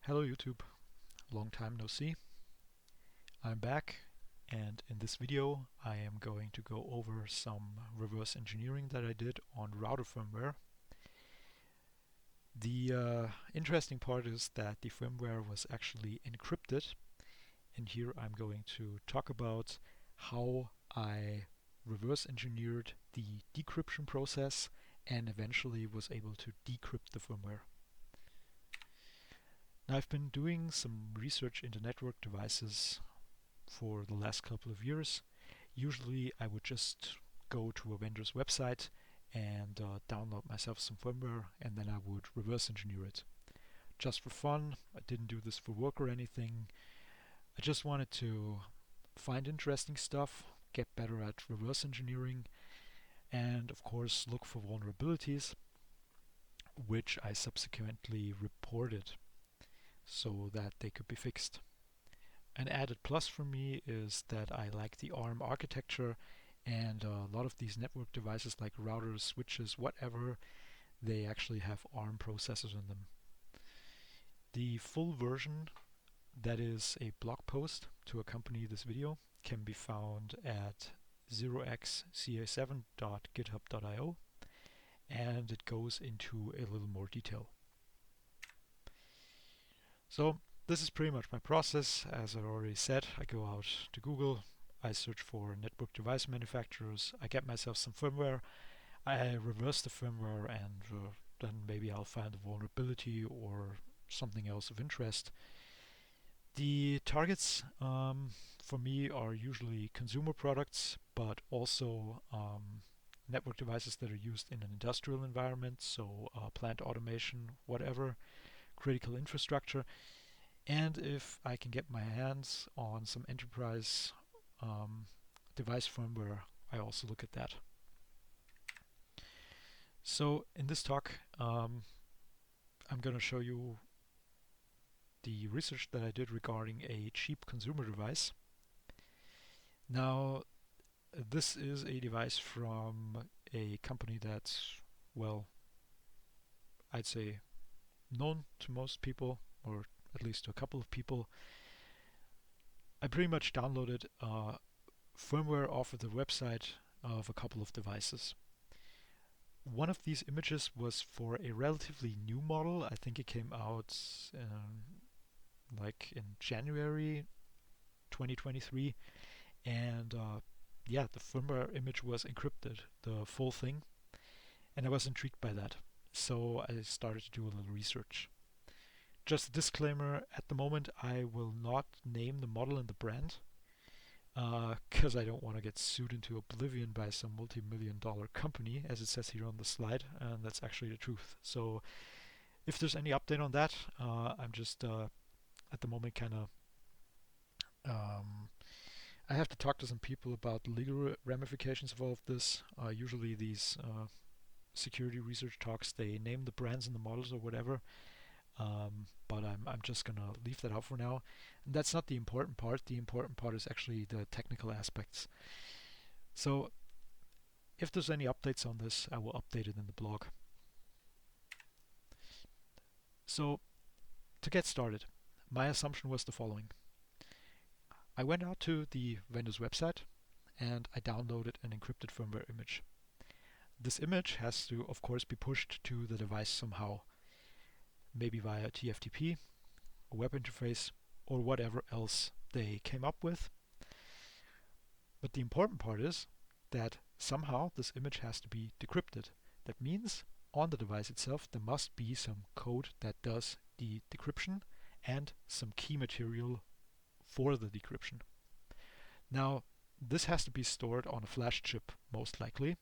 Hello YouTube, long time no see. I'm back, and in this video I am going to go over some reverse engineering that I did on router firmware. The interesting part is that the firmware was actually encrypted, and here I'm going to talk about how I reverse engineered the decryption process and eventually was able to decrypt the firmware. Now, I've been doing some research into network devices for the last couple of years. Usually I would just go to a vendor's website and download myself some firmware, and then I would reverse engineer it. Just for fun. I didn't do this for work or anything. I just wanted to find interesting stuff, get better at reverse engineering, and of course look for vulnerabilities, which I subsequently reported so that they could be fixed. An added plus for me is that I like the ARM architecture, and a lot of these network devices like routers, switches, whatever, they actually have ARM processors in them. The full version, that is a blog post to accompany this video, can be found at 0xca7.github.io, and it goes into a little more detail. So this is pretty much my process. As I already said, I go out to Google, I search for network device manufacturers, I get myself some firmware, I reverse the firmware, and then maybe I'll find a vulnerability or something else of interest. The targets for me are usually consumer products, but also network devices that are used in an industrial environment, so plant automation, whatever, critical infrastructure. And if I can get my hands on some enterprise device firmware, I also look at that. So in this talk, I'm going to show you the research that I did regarding a cheap consumer device. Now, this is a device from a company that's, well, I'd say known to most people, or at least to a couple of people. I pretty much downloaded firmware off of the website of a couple of devices. One of these images was for a relatively new model. I think it came out like in January 2023, and yeah, the firmware image was encrypted, the full thing, and I was intrigued by that. So I started to do a little research. Just a disclaimer, at the moment I will not name the model and the brand, because I don't want to get sued into oblivion by some multi-million-dollar company, as it says here on the slide, and that's actually the truth. So if there's any update on that, I'm just at the moment kind of I have to talk to some people about the legal ramifications of all of this. Usually these security research talks, they name the brands and the models or whatever, but I'm just gonna leave that out for now. And that's not the important part. The important part is actually the technical aspects. So if there's any updates on this, I will update it in the blog. So to get started, my assumption was the following. I went out to the vendor's website and I downloaded an encrypted firmware image. This image has to, of course, be pushed to the device somehow, maybe via TFTP, a web interface, or whatever else they came up with. But the important part is that somehow this image has to be decrypted. That means on the device itself there must be some code that does the decryption and some key material for the decryption. Now, this has to be stored on a flash chip, most likely,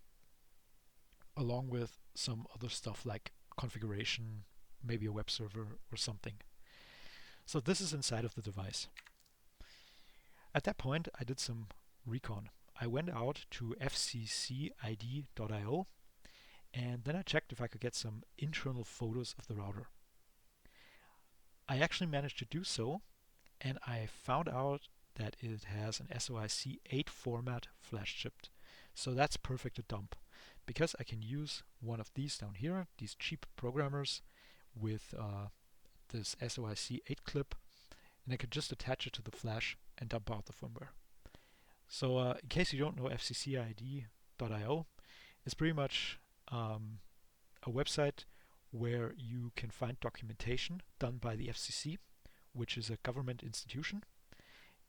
along with some other stuff like configuration, maybe a web server or something. So this is inside of the device. At that point, I did some recon. I went out to fccid.io, and then I checked if I could get some internal photos of the router. I actually managed to do so, and I found out that it has an SOIC 8 format flash chipped. So that's perfect to dump, because I can use one of these down here, these cheap programmers with this SOIC 8 clip, and I could just attach it to the flash and dump out the firmware. So in case you don't know fccid.io, it's pretty much a website where you can find documentation done by the FCC, which is a government institution.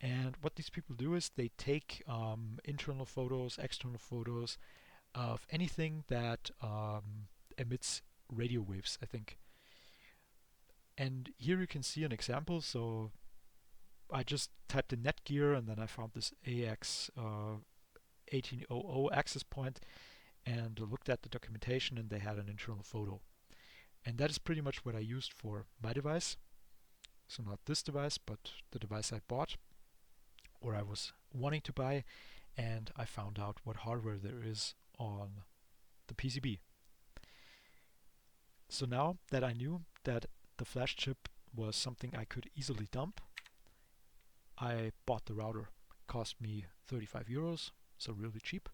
And what these people do is they take internal photos, external photos of anything that emits radio waves, I think. And here you can see an example. So I just typed in Netgear and then I found this AX 1800 access point and looked at the documentation, and they had an internal photo. And that is pretty much what I used for my device. So not this device, but the device I bought or I was wanting to buy, and I found out what hardware there is on the PCB. So now that I knew that the flash chip was something I could easily dump, I bought the router. It cost me 35 euros, so really cheap.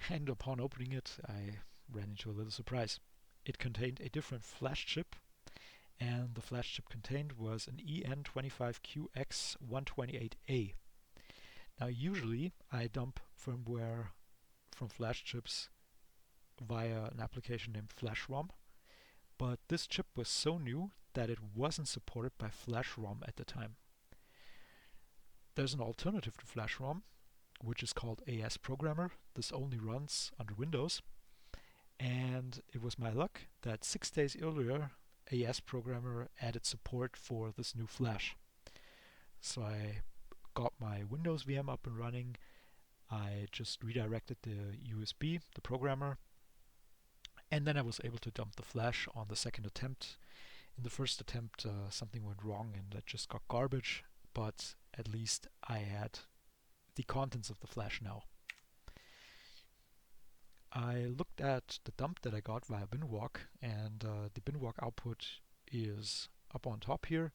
And upon opening it, I ran into a little surprise. It contained a different flash chip, and the flash chip contained was an EN25QX128A. Now usually I dump firmware from flash chips via an application named FlashROM, but this chip was so new that it wasn't supported by FlashROM at the time. There's an alternative to FlashROM, which is called AS Programmer. This only runs under Windows, and it was my luck that 6 days earlier AS Programmer added support for this new flash. So I got my Windows VM up and running. I just redirected the USB, the programmer, and then I was able to dump the flash on the second attempt. In the first attempt, something went wrong and it just got garbage, but at least I had the contents of the flash now. I looked at the dump that I got via binwalk, and the binwalk output is up on top here.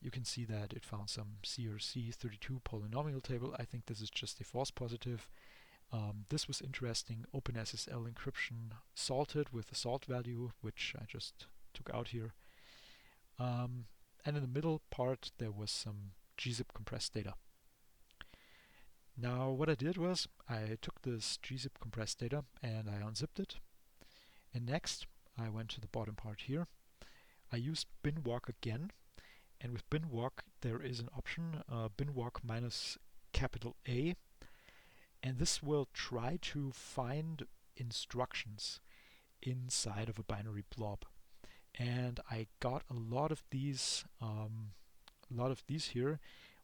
You can see that it found some CRC32 polynomial table. I think this is just a false positive. This was interesting. OpenSSL encryption salted with a salt value, which I just took out here. And in the middle part, there was some gzip compressed data. Now what I did was I took this gzip compressed data and I unzipped it. And next I went to the bottom part here. I used binwalk again. And with binwalk, there is an option, binwalk minus capital A, and this will try to find instructions inside of a binary blob. And I got a lot of these here,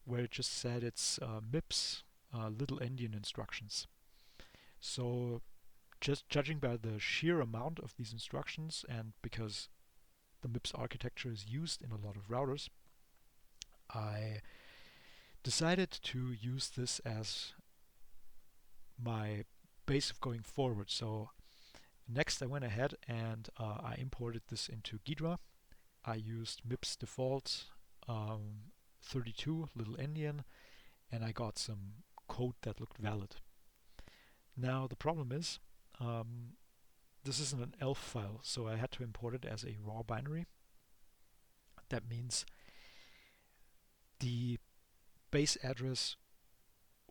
where it just said it's MIPS little endian instructions. So just judging by the sheer amount of these instructions, and because the MIPS architecture is used in a lot of routers, I decided to use this as my base of going forward. So next I went ahead and I imported this into Ghidra. I used MIPS default 32 little endian, and I got some code that looked valid. Now the problem is this isn't an ELF file, so I had to import it as a raw binary. That means the base address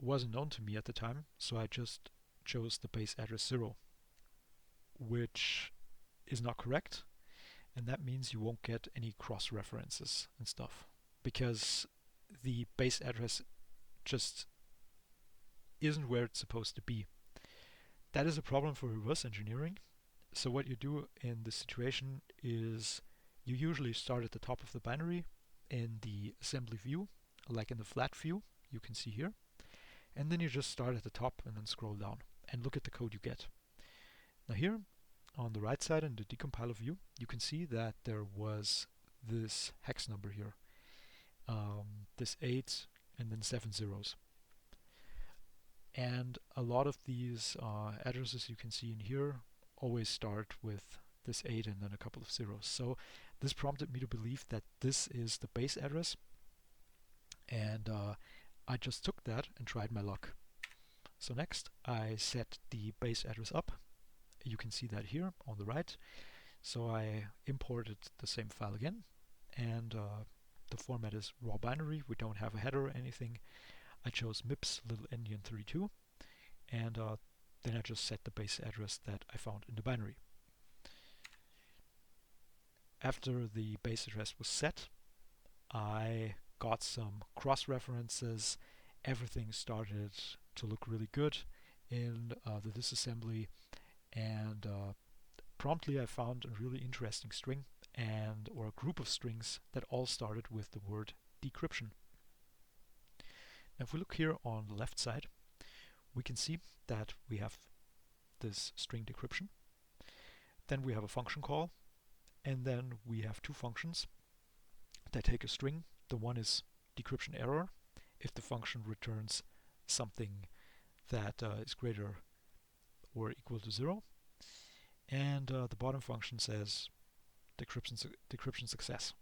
wasn't known to me at the time, so I just chose the base address 0, which is not correct, and that means you won't get any cross references and stuff, because the base address just isn't where it's supposed to be. That is a problem for reverse engineering. So what you do in this situation is you usually start at the top of the binary in the assembly view, like in the flat view you can see here, and then you just start at the top and then scroll down and look at the code you get. Now here on the right side in the decompiler view, you can see that there was this hex number here, this 8 and then 7 zeros. And a lot of these addresses you can see in here always start with this 8 and then a couple of zeros. So this prompted me to believe that this is the base address, and I just took that and tried my luck. So next I set the base address up. You can see that here on the right. So I imported the same file again, and the format is raw binary. We don't have a header or anything. I chose MIPS little endian 32, and then I just set the base address that I found in the binary. After the base address was set, I got some cross-references. Everything started to look really good in the disassembly, and promptly I found a really interesting string or a group of strings that all started with the word decryption. Now if we look here on the left side, we can see that we have this string decryption. Then we have a function call, and then we have two functions that take a string. The one is decryption error, if the function returns something that is greater or equal to 0. And the bottom function says decryption success.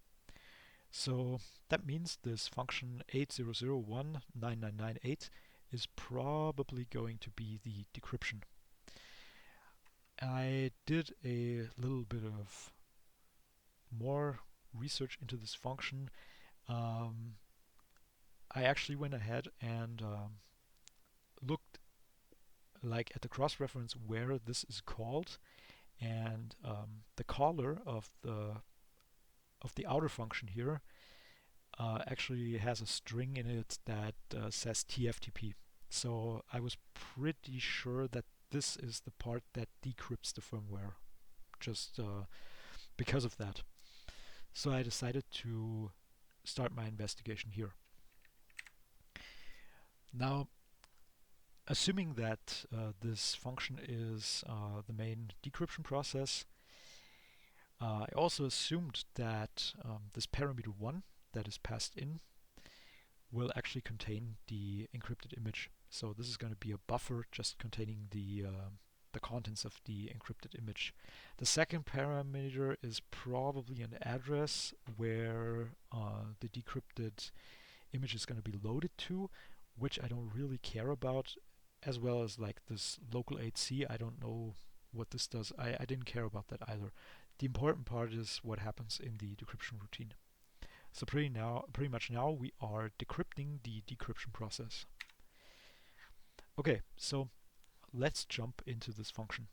So that means this function 800199998 is probably going to be the decryption. I did a little bit of more research into this function. I actually went ahead and looked at the cross-reference where this is called, and the caller of the outer function here actually has a string in it that says TFTP. So I was pretty sure that this is the part that decrypts the firmware, just because of that. So I decided to start my investigation here. Now, assuming that this function is the main decryption process, I also assumed that this parameter 1 that is passed in will actually contain the encrypted image. So this is going to be a buffer just containing the contents of the encrypted image. The second parameter is probably an address where the decrypted image is going to be loaded to, which I don't really care about, as well as like this local 8C. I don't know what this does. I didn't care about that either. The important part is what happens in the decryption routine. So pretty much now we are decrypting the decryption process. Okay, so let's jump into this function.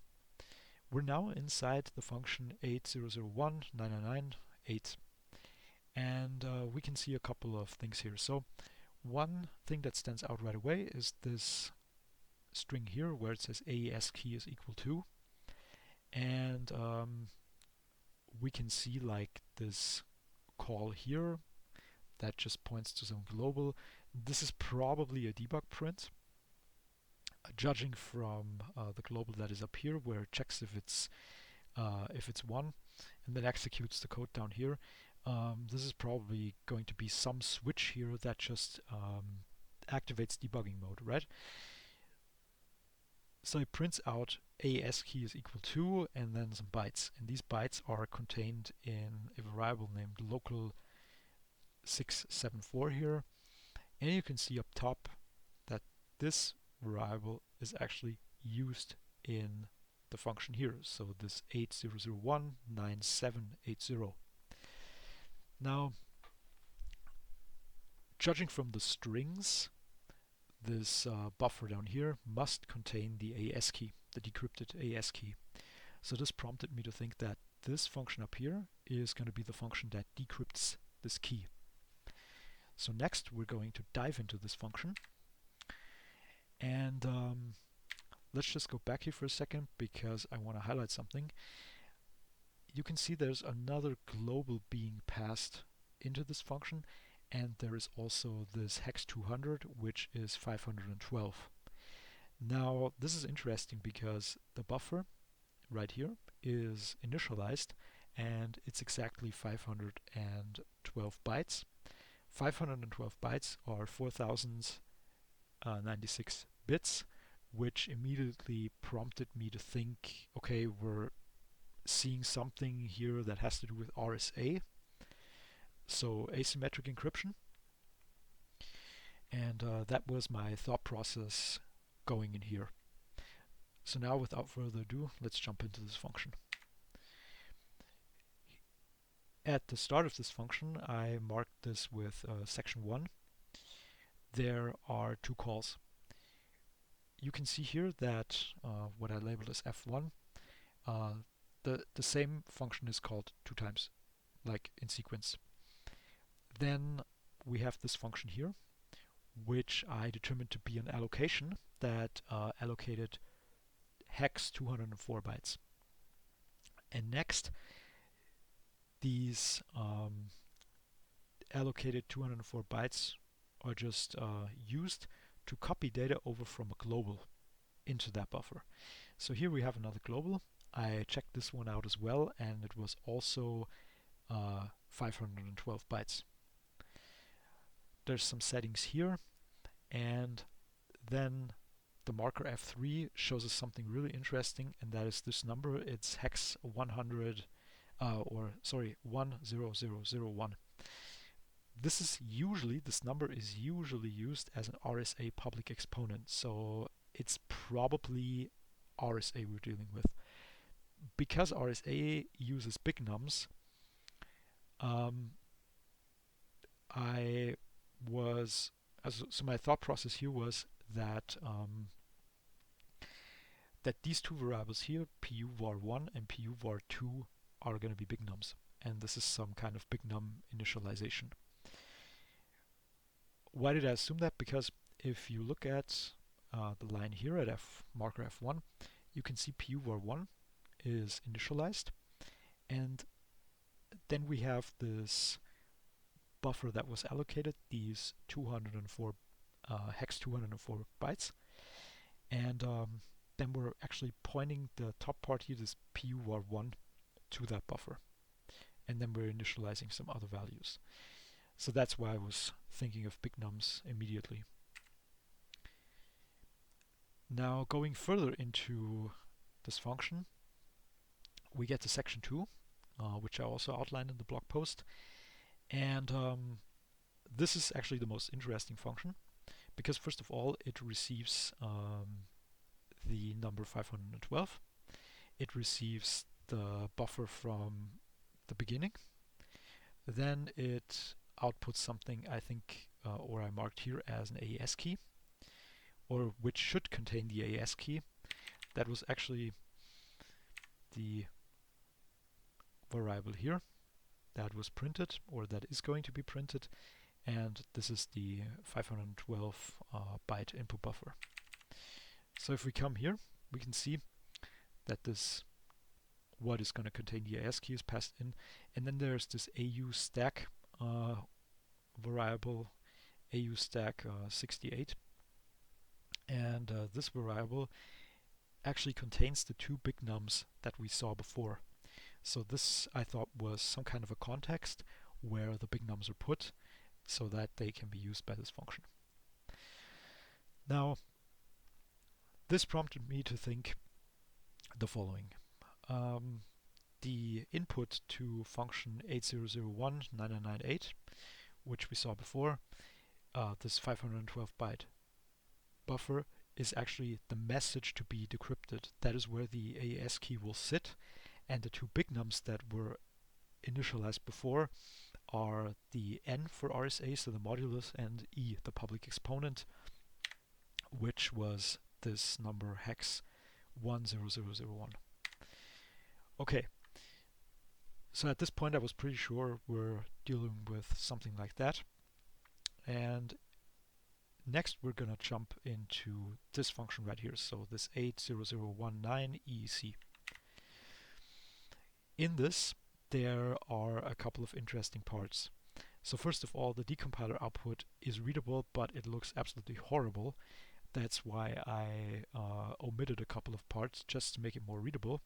We're now inside the function 800199998, and we can see a couple of things here. So one thing that stands out right away is this string here where it says AES key is equal to, and we can see like this call here that just points to some global. This is probably a debug print, judging from the global that is up here, where it checks if it's 1 and then executes the code down here. This is probably going to be some switch here that just activates debugging mode, right? So it prints out AES key is equal to and then some bytes, and these bytes are contained in a variable named local 674 here, and you can see up top that this variable is actually used in the function here, so this 80019780. Now, judging from the strings, this buffer down here must contain the AES key, the decrypted AES key. So this prompted me to think that this function up here is going to be the function that decrypts this key. So next we're going to dive into this function, and let's just go back here for a second because I want to highlight something. You can see there's another global being passed into this function, and there is also this hex 200, which is 512. Now this is interesting because the buffer right here is initialized and it's exactly 512 bytes. 512 bytes are 4096 bits, which immediately prompted me to think, okay, we're seeing something here that has to do with RSA, so asymmetric encryption, and that was my thought process going in here. So now without further ado, let's jump into this function. At the start of this function, I marked this with section 1. There are two calls. You can see here that what I labeled as f1, the same function is called 2 times, like in sequence. Then we have this function here, which I determined to be an allocation that allocated hex 204 bytes. And next, these allocated 204 bytes are just used to copy data over from a global into that buffer. So here we have another global. I checked this one out as well, and it was also 512 bytes. There's some settings here, and then the marker F3 shows us something really interesting, and that is this number. It's hex 100, 10001. This number is usually used as an RSA public exponent, so it's probably RSA we're dealing with. Because RSA uses big nums, so my thought process here was that that these two variables here, puvar1 and puvar2, are going to be big nums, and this is some kind of big num initialization. Why did I assume that? Because if you look at the line here at marker f1, you can see puvar1 is initialized, and then we have this buffer that was allocated, these 204 hex 204 bytes, and then we're actually pointing the top part here, this puvar1, to that buffer, and then we're initializing some other values. So that's why I was thinking of big nums immediately. Now going further into this function, we get to section 2, which I also outlined in the blog post. And this is actually the most interesting function, because first of all, it receives the number 512. It receives the buffer from the beginning. Then it outputs something I think, or I marked here as an AES key, or which should contain the AES key. That was actually the variable here that was printed, or that is going to be printed, and this is the 512 byte input buffer. So if we come here, we can see that this what is going to contain the AES key is passed in, and then there's this AU stack variable, AU stack 68, and this variable actually contains the two big nums that we saw before. So this, I thought, was some kind of a context where the big nums are put so that they can be used by this function. Now, this prompted me to think the following. The input to function 80019998, which we saw before, this 512 byte buffer, is actually the message to be decrypted. That is where the AES key will sit, and the two big nums that were initialized before are the N for RSA, so the modulus, and E, the public exponent, which was this number hex 10001. Okay, so at this point I was pretty sure we're dealing with something like that, and next we're gonna jump into this function right here, so this 80019 EEC. In this, there are a couple of interesting parts. So first of all, the decompiler output is readable, but it looks absolutely horrible. That's why I omitted a couple of parts just to make it more readable.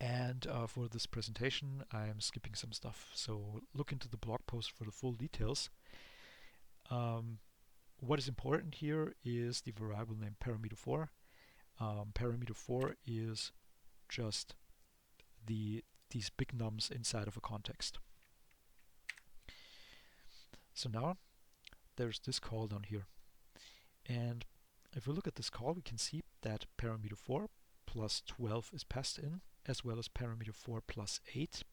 And for this presentation, I'm skipping some stuff. So look into the blog post for the full details. What is important here is the variable named parameter4. Parameter4 is just these big nums inside of a context. So now there's this call down here, and if we look at this call, we can see that parameter4 plus 12 is passed in, as well as parameter4 plus 8,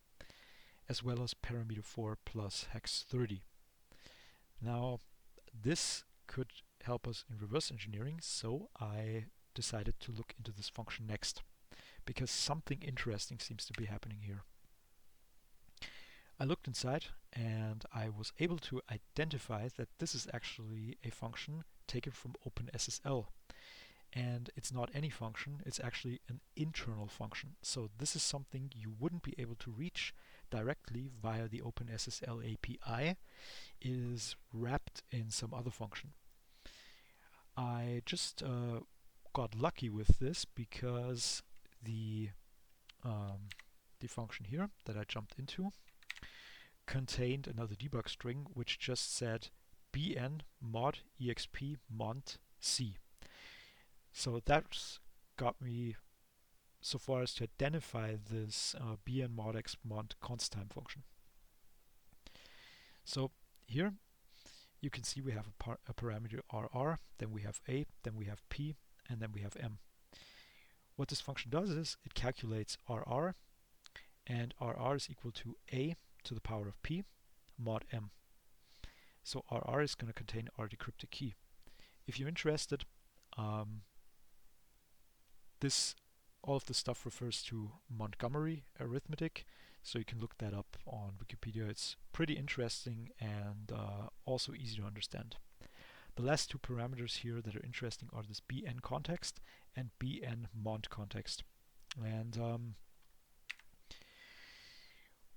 as well as parameter 4 plus hex 30. Now, this could help us in reverse engineering, so I decided to look into this function next, because something interesting seems to be happening here. I looked inside and I was able to identify that this is actually a function taken from OpenSSL. And it's not any function, it's actually an internal function. So this is something you wouldn't be able to reach directly via the OpenSSL API. It is wrapped in some other function. I just got lucky with this because the function here that I jumped into contained another debug string which just said bn mod exp mont c. So that's got me so far as to identify this bn mod x mont const time function. So here you can see we have a parameter rr, then we have a, then we have p, and then we have m. What this function does is it calculates rr, and rr is equal to a to the power of p mod m. So rr is going to contain our decrypted key. If you're interested, all of this stuff refers to Montgomery arithmetic, so you can look that up on Wikipedia. It's pretty interesting and also easy to understand. The last two parameters here that are interesting are this bn context and bn mont context. And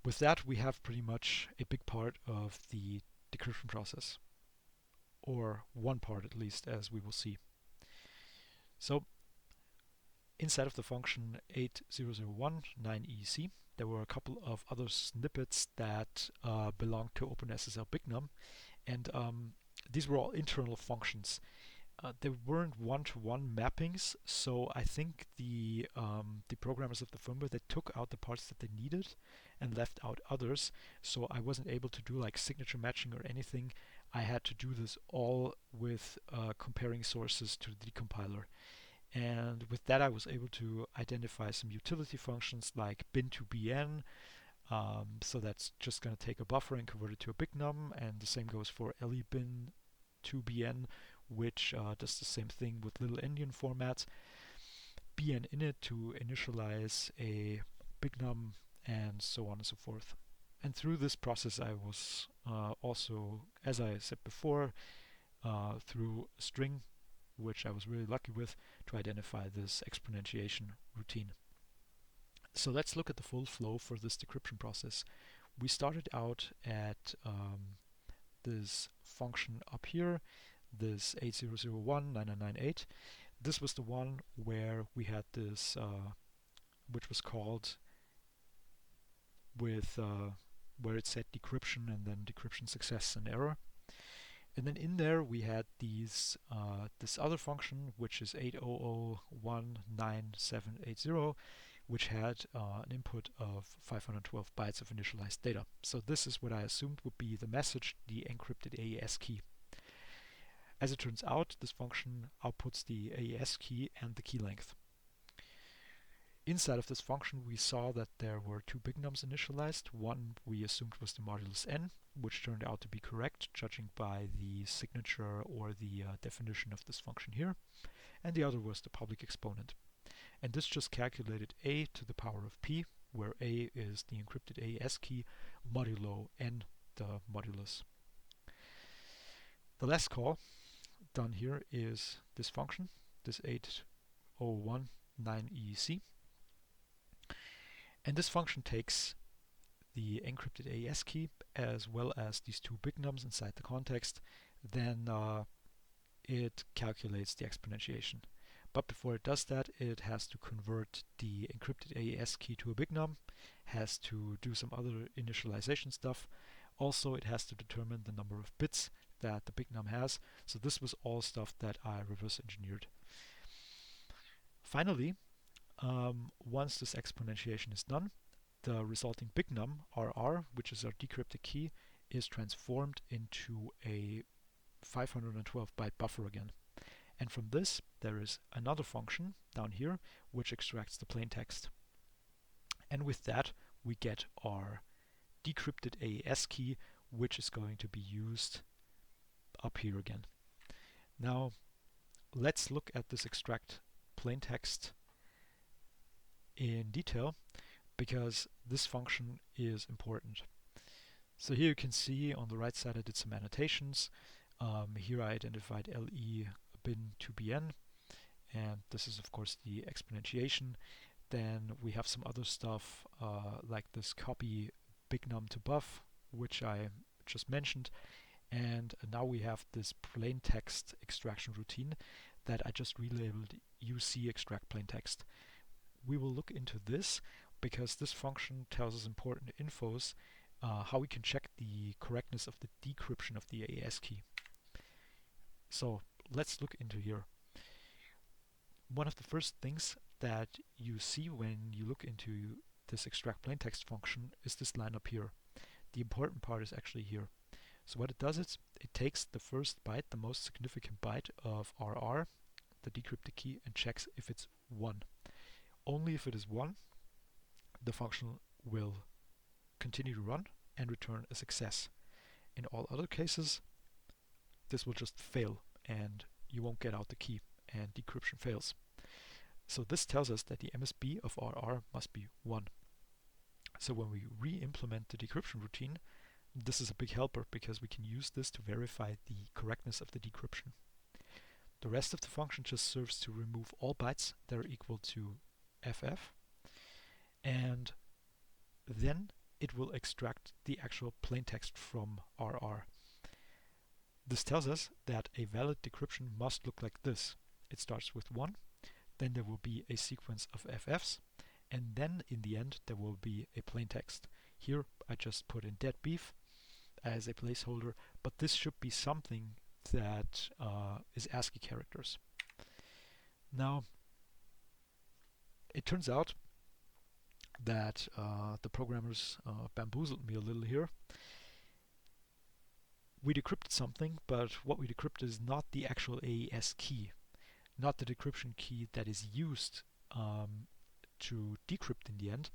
with that, we have pretty much a big part of the decryption process, or one part at least, as we will see. So inside of the function 8001-9EC, there were a couple of other snippets that belonged to OpenSSL Bignum, and these were all internal functions. They weren't one-to-one mappings, so I think the programmers of the firmware, they took out the parts that they needed and left out others, so I wasn't able to do like signature matching or anything. I had to do this all with comparing sources to the decompiler. And with that, I was able to identify some utility functions like bin to bn. So that's just going to take a buffer and convert it to a bignum, and the same goes for lebin to bn, which does the same thing with little endian formats. Bn init to initialize a bignum, and so on and so forth. And through this process, I was also, as I said before, through a string, which I was really lucky with, to identify this exponentiation routine. So let's look at the full flow for this decryption process. We started out at this function up here, this 8001-9998. This was the one where we had this, which was called with, where it said decryption and then decryption success and error. And then in there we had these this other function, which is 8001970, which had an input of 512 bytes of initialized data. So this is what I assumed would be the message, the encrypted AES key. As it turns out, this function outputs the AES key and the key length. Inside of this function, we saw that there were two bignums initialized. One we assumed was the modulus n, which turned out to be correct, judging by the signature or the definition of this function here. And the other was the public exponent. And this just calculated a to the power of p, where a is the encrypted AES key, modulo n, the modulus. The last call done here is this function, this 8001-9EC. And this function takes the encrypted AES key as well as these two bignums inside the context. Then it calculates the exponentiation. But before it does that, it has to convert the encrypted AES key to a bignum, has to do some other initialization stuff. Also, it has to determine the number of bits that the bignum has. So this was all stuff that I reverse engineered. Finally, once this exponentiation is done, the resulting bignum, RR, which is our decrypted key, is transformed into a 512 byte buffer again. And from this, there is another function down here which extracts the plain text. And with that, we get our decrypted AES key, which is going to be used up here again. Now let's look at this extract plaintext in detail, because this function is important. So here you can see on the right side I did some annotations. Here I identified LE bin to BN, and this is of course the exponentiation. Then we have some other stuff like this copy big num to buff, which I just mentioned, and now we have this plaintext extraction routine that I just relabeled UC extract plaintext. We will look into this because this function tells us important infos, how we can check the correctness of the decryption of the AES key. So let's look into here. One of the first things that you see when you look into this extract plaintext function is this line up here. The important part is actually here. So what it does is it takes the first byte, the most significant byte of RR, the decrypted key, and checks if it's 1. Only if it is 1, the function will continue to run and return a success. In all other cases, this will just fail and you won't get out the key and decryption fails. So this tells us that the MSB of RR must be 1. So when we re-implement the decryption routine, this is a big helper because we can use this to verify the correctness of the decryption. The rest of the function just serves to remove all bytes that are equal to FF, and then it will extract the actual plaintext from RR. This tells us that a valid decryption must look like this. It starts with 1, then there will be a sequence of FFs, and then in the end there will be a plaintext. Here I just put in dead beef as a placeholder, but this should be something that is ASCII characters. Now, it turns out that the programmers bamboozled me a little here. We decrypted something, but what we decrypted is not the actual AES key, not the decryption key that is used to decrypt in the end,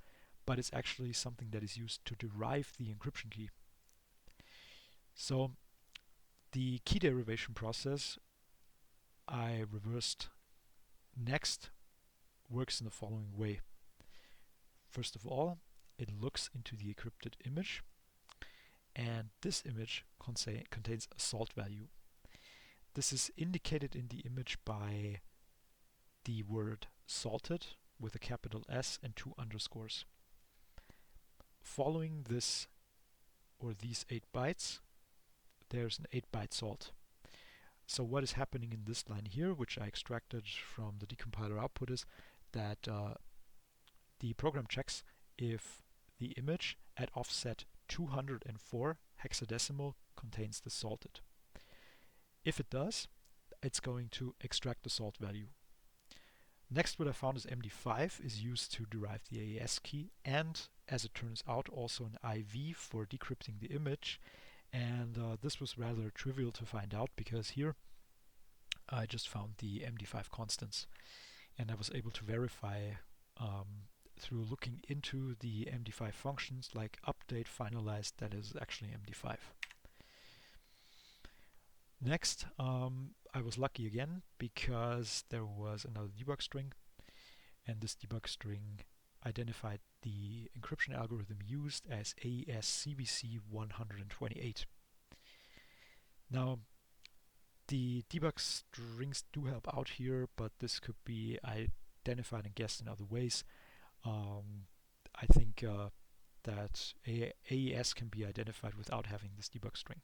but it's actually something that is used to derive the encryption key. So the key derivation process I reversed next works in the following way. First of all, it looks into the encrypted image, and this image contains a salt value. This is indicated in the image by the word salted with a capital S and 2 underscores. Following this or these 8 bytes, there's an 8-byte salt. So what is happening in this line here, which I extracted from the decompiler output, is that the program checks if the image at offset 204 hexadecimal contains the salted. If it does, it's going to extract the salt value. Next, what I found is MD5 is used to derive the AES key, and as it turns out also an IV for decrypting the image, and this was rather trivial to find out because here I just found the MD5 constants, and I was able to verify through looking into the MD5 functions like update, finalized, that is actually MD5. Next, I was lucky again because there was another debug string, and this debug string identified the encryption algorithm used as AES CBC 128. Now, the debug strings do help out here, but this could be identified and guessed in other ways. I think that AES can be identified without having this debug string.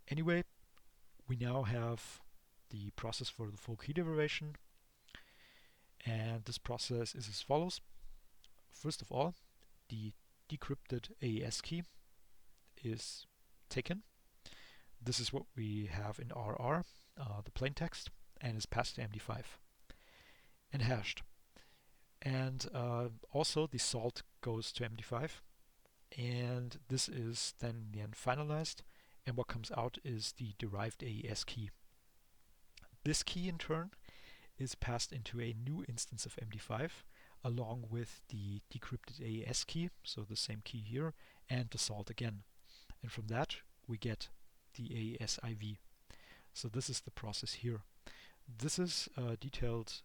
Anyway, we now have the process for the full key derivation, and this process is as follows. First of all, the decrypted AES key is taken. This is what we have in RR, the plaintext, and is passed to MD5 and hashed. And also the salt goes to MD5, and this is then in the end finalized, and what comes out is the derived AES key. This key in turn is passed into a new instance of MD5 along with the decrypted AES key, so the same key here, and the salt again. And from that we get the AES IV. So this is the process here. This is detailed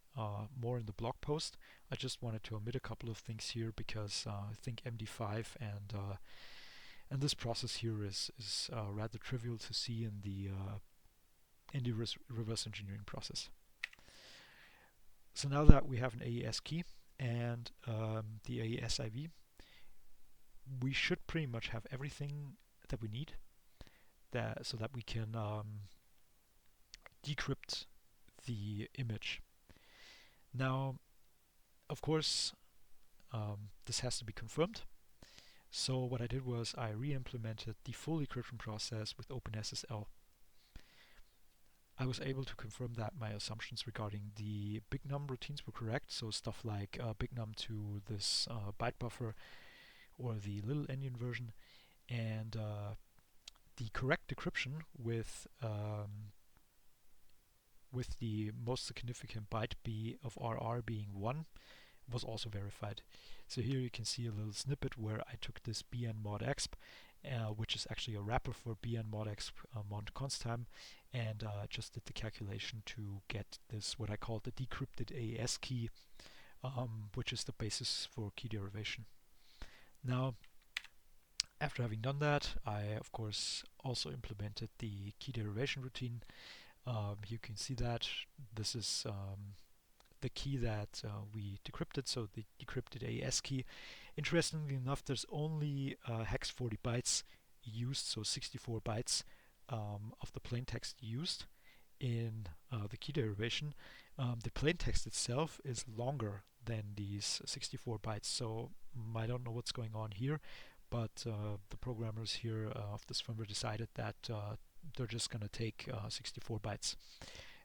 more in the blog post. I just wanted to omit a couple of things here because I think MD5 and this process here is rather trivial to see in the reverse engineering process. So now that we have an AES key and the AES IV, we should pretty much have everything that we need so that we can decrypt the image. Now, of course, this has to be confirmed. So what I did was I re-implemented the full decryption process with OpenSSL. I was able to confirm that my assumptions regarding the big num routines were correct. So stuff like big num to this byte buffer or the little endian version, and the correct decryption with the most significant byte b of RR being 1 was also verified. So here you can see a little snippet where I took this bn mod exp, which is actually a wrapper for bn mod exp mod const time, and just did the calculation to get this, what I call the decrypted AES key, which is the basis for key derivation. Now, after having done that, I of course also implemented the key derivation routine. You can see that this is the key that we decrypted, so the decrypted AES key. Interestingly enough, there's only hex 40 bytes used, so 64 bytes of the plain text used in the key derivation. The plain text itself is longer than these 64 bytes, so I don't know what's going on here, but the programmers here of this firmware decided that they're just going to take 64 bytes.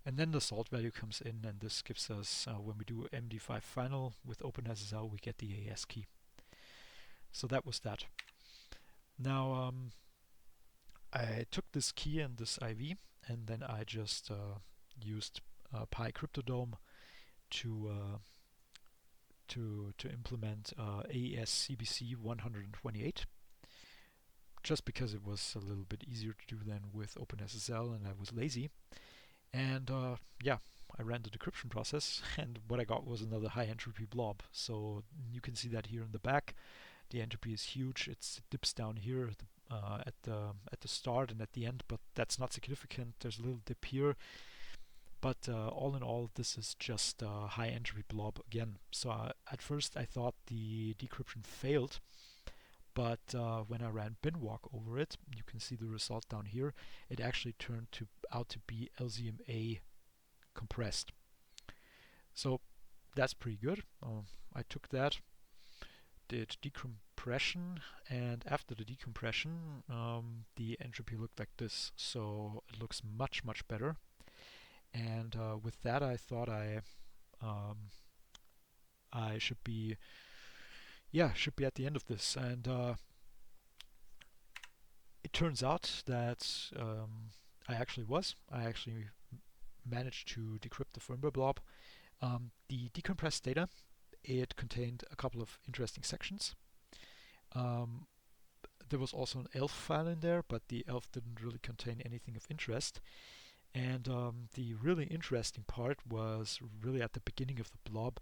And then the salt value comes in, and this gives us, when we do MD5 final with OpenSSL, we get the AES key. So that was that. Now I took this key and this IV, and then I just used PyCryptodome to implement AES CBC 128, just because it was a little bit easier to do than with OpenSSL, and I was lazy. And yeah, I ran the decryption process, and what I got was another high entropy blob. So you can see that here in the back. The entropy is huge. It dips down here at the start and at the end, but that's not significant. There's a little dip here, but all in all, this is just a high entropy blob again. So at first I thought the decryption failed, but when I ran binwalk over it, you can see the result down here. It actually turned out to be LZMA compressed. So that's pretty good. I took that, did decompression, and after the decompression, the entropy looked like this. So it looks much, much better. And with that, I thought I should be at the end of this. And it turns out that I actually managed to decrypt the firmware blob. The decompressed data, it contained a couple of interesting sections. There was also an ELF file in there, but the ELF didn't really contain anything of interest. And the really interesting part was really at the beginning of the blob,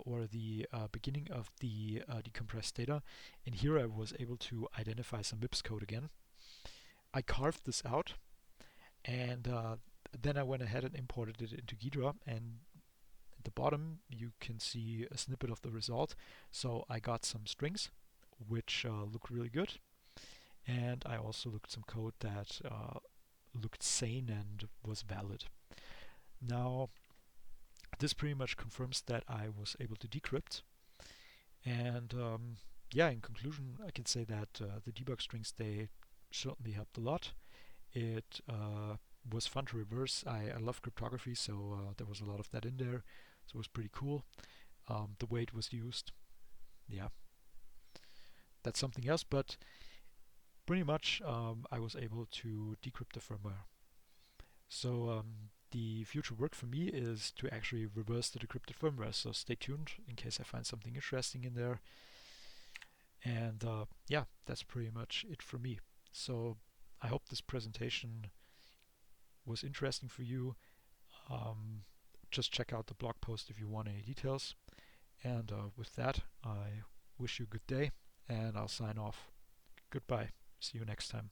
or the beginning of the decompressed data. And here I was able to identify some MIPS code again. I carved this out, and then I went ahead and imported it into Ghidra, and at the bottom you can see a snippet of the result. So I got some strings which look really good, and I also looked some code that looked sane and was valid. Now this pretty much confirms that I was able to decrypt, and yeah, in conclusion I can say that the debug strings, they certainly helped a lot. It was fun to reverse. I love cryptography, so there was a lot of that in there, so it was pretty cool. The way it was used, yeah, that's something else, but pretty much I was able to decrypt the firmware. So the future work for me is to actually reverse the decrypted firmware. So stay tuned in case I find something interesting in there. And yeah, that's pretty much it for me. So I hope this presentation was interesting for you. Just check out the blog post if you want any details. And with that, I wish you a good day, and I'll sign off. Goodbye. See you next time.